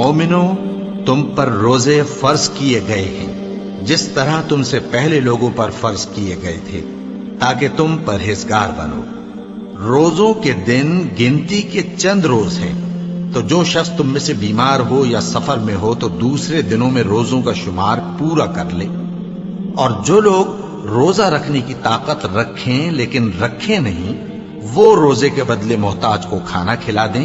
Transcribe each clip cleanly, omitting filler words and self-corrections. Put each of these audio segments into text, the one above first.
مومنو، تم پر روزے فرض کیے گئے ہیں جس طرح تم سے پہلے لوگوں پر فرض کیے گئے تھے، تاکہ تم پرہیزگار بنو۔ روزوں کے دن گنتی کے چند روز ہیں، تو جو شخص تم میں سے بیمار ہو یا سفر میں ہو تو دوسرے دنوں میں روزوں کا شمار پورا کر لے۔ اور جو لوگ روزہ رکھنے کی طاقت رکھیں لیکن رکھیں نہیں، وہ روزے کے بدلے محتاج کو کھانا کھلا دیں۔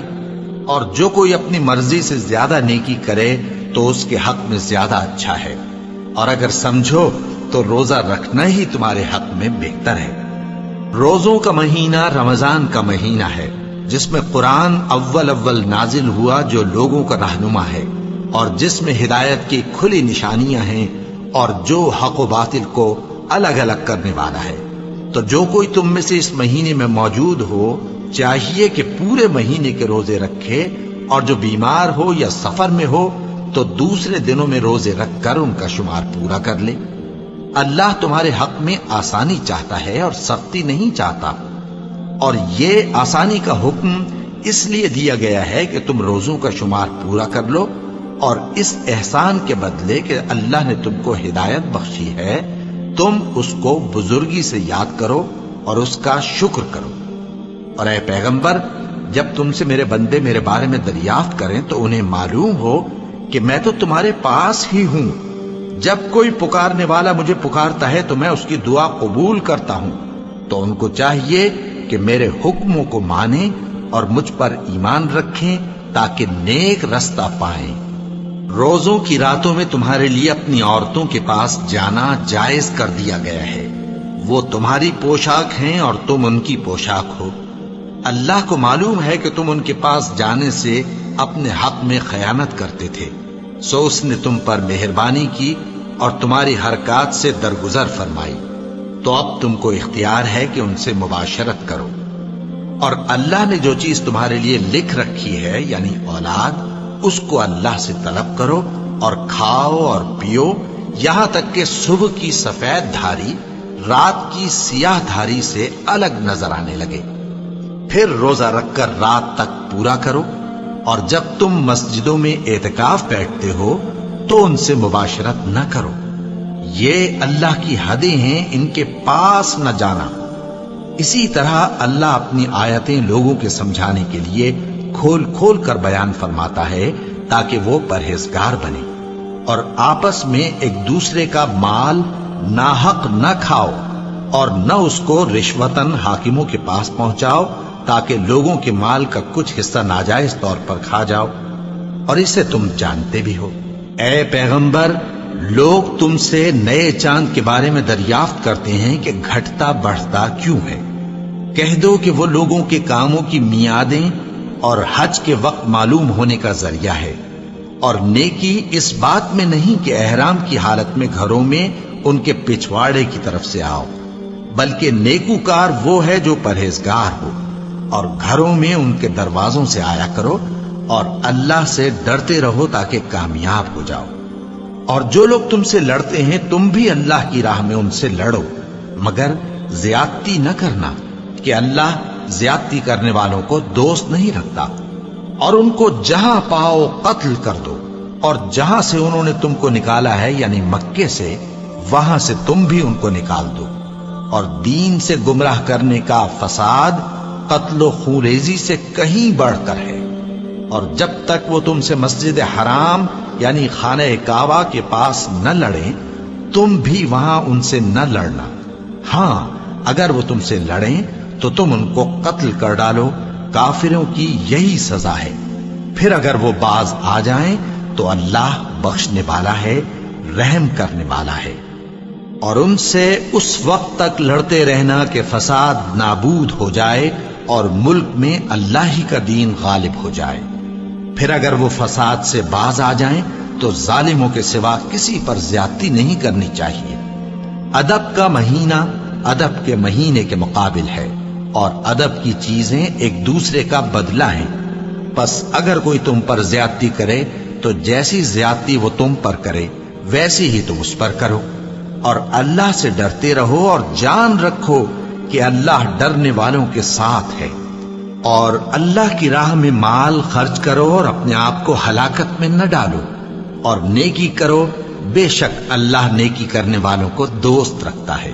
اور جو کوئی اپنی مرضی سے زیادہ نیکی کرے تو اس کے حق میں زیادہ اچھا ہے، اور اگر سمجھو تو روزہ رکھنا ہی تمہارے حق میں بہتر ہے۔ روزوں کا مہینہ رمضان کا مہینہ ہے، جس میں قرآن اول نازل ہوا، جو لوگوں کا رہنما ہے اور جس میں ہدایت کی کھلی نشانیاں ہیں اور جو حق و باطل کو الگ الگ کرنے والا ہے۔ تو جو کوئی تم میں سے اس مہینے میں موجود ہو چاہیے کہ پورے مہینے کے روزے رکھے، اور جو بیمار ہو یا سفر میں ہو تو دوسرے دنوں میں روزے رکھ کر ان کا شمار پورا کر لے۔ اللہ تمہارے حق میں آسانی چاہتا ہے اور سختی نہیں چاہتا، اور یہ آسانی کا حکم اس لیے دیا گیا ہے کہ تم روزوں کا شمار پورا کر لو، اور اس احسان کے بدلے کہ اللہ نے تم کو ہدایت بخشی ہے، تم اس کو بزرگی سے یاد کرو اور اس کا شکر کرو۔ اور اے پیغمبر، جب تم سے میرے بندے میرے بارے میں دریافت کریں تو انہیں معلوم ہو کہ میں تو تمہارے پاس ہی ہوں۔ جب کوئی پکارنے والا مجھے پکارتا ہے تو میں اس کی دعا قبول کرتا ہوں۔ تو ان کو چاہیے کہ میرے حکموں کو مانیں اور مجھ پر ایمان رکھیں تاکہ نیک رستہ پائیں۔ روزوں کی راتوں میں تمہارے لیے اپنی عورتوں کے پاس جانا جائز کر دیا گیا ہے۔ وہ تمہاری پوشاک ہیں اور تم ان کی پوشاک ہو۔ اللہ کو معلوم ہے کہ تم ان کے پاس جانے سے اپنے حق میں خیانت کرتے تھے، سو اس نے تم پر مہربانی کی اور تمہاری حرکات سے درگزر فرمائی، تو اب تم کو اختیار ہے کہ ان سے مباشرت کرو۔ اور اللہ نے جو چیز تمہارے لیے لکھ رکھی ہے یعنی اولاد، اس کو اللہ سے طلب کرو اور کھاؤ اور پیو، یہاں تک کہ صبح کی سفید دھاری رات کی سیاہ دھاری سے الگ نظر آنے لگے۔ پھر روزہ رکھ کر رات تک پورا کرو، اور جب تم مسجدوں میں اعتکاف بیٹھتے ہو تو ان سے مباشرت نہ کرو۔ یہ اللہ کی حدیں ہیں، ان کے پاس نہ جانا۔ اسی طرح اللہ اپنی آیتیں لوگوں کے سمجھانے کے لیے کھول کھول کر بیان فرماتا ہے تاکہ وہ پرہیزگار بنے۔ اور آپس میں ایک دوسرے کا مال ناحق نہ کھاؤ، اور نہ اس کو رشوتاً حاکموں کے پاس پہنچاؤ تاکہ لوگوں کے مال کا کچھ حصہ ناجائز طور پر کھا جاؤ، اور اسے تم جانتے بھی ہو۔ اے پیغمبر، لوگ تم سے نئے چاند کے بارے میں دریافت کرتے ہیں کہ گھٹتا بڑھتا کیوں ہے۔ کہہ دو کہ وہ لوگوں کے کاموں کی میعادیں اور حج کے وقت معلوم ہونے کا ذریعہ ہے، اور نیکی اس بات میں نہیں کہ احرام کی حالت میں گھروں میں ان کے پچھواڑے کی طرف سے آؤ، بلکہ نیکوکار وہ ہے جو پرہیزگار ہو، اور گھروں میں ان کے دروازوں سے آیا کرو، اور اللہ سے ڈرتے رہو تاکہ کامیاب ہو جاؤ۔ اور جو لوگ تم سے لڑتے ہیں تم بھی اللہ کی راہ میں ان سے لڑو، مگر زیادتی نہ کرنا، کہ اللہ زیادتی کرنے والوں کو دوست نہیں رکھتا۔ اور ان کو جہاں پاؤ قتل کر دو، اور جہاں سے انہوں نے تم کو نکالا ہے یعنی مکے سے، وہاں سے تم بھی ان کو نکال دو۔ اور دین سے گمراہ کرنے کا فساد قتل و خونریزی سے کہیں بڑھ کر ہے۔ اور جب تک وہ تم سے مسجد حرام یعنی خانہ کعبہ کے پاس نہ لڑیں، تم بھی وہاں ان سے نہ لڑنا۔ ہاں، اگر وہ تم سے لڑیں تو تم ان کو قتل کر ڈالو، کافروں کی یہی سزا ہے۔ پھر اگر وہ باز آ جائیں تو اللہ بخشنے والا ہے، رحم کرنے والا ہے۔ اور ان سے اس وقت تک لڑتے رہنا کہ فساد نابود ہو جائے اور ملک میں اللہ ہی کا دین غالب ہو جائے۔ پھر اگر وہ فساد سے باز آ جائیں تو ظالموں کے سوا کسی پر زیادتی نہیں کرنی چاہیے۔ ادب کا مہینہ ادب کے مہینے کے مقابل ہے، اور ادب کی چیزیں ایک دوسرے کا بدلہ ہیں۔ پس اگر کوئی تم پر زیادتی کرے تو جیسی زیادتی وہ تم پر کرے ویسی ہی تم اس پر کرو، اور اللہ سے ڈرتے رہو اور جان رکھو کہ اللہ ڈرنے والوں کے ساتھ ہے۔ اور اللہ کی راہ میں مال خرچ کرو اور اپنے آپ کو ہلاکت میں نہ ڈالو، اور نیکی کرو، بے شک اللہ نیکی کرنے والوں کو دوست رکھتا ہے۔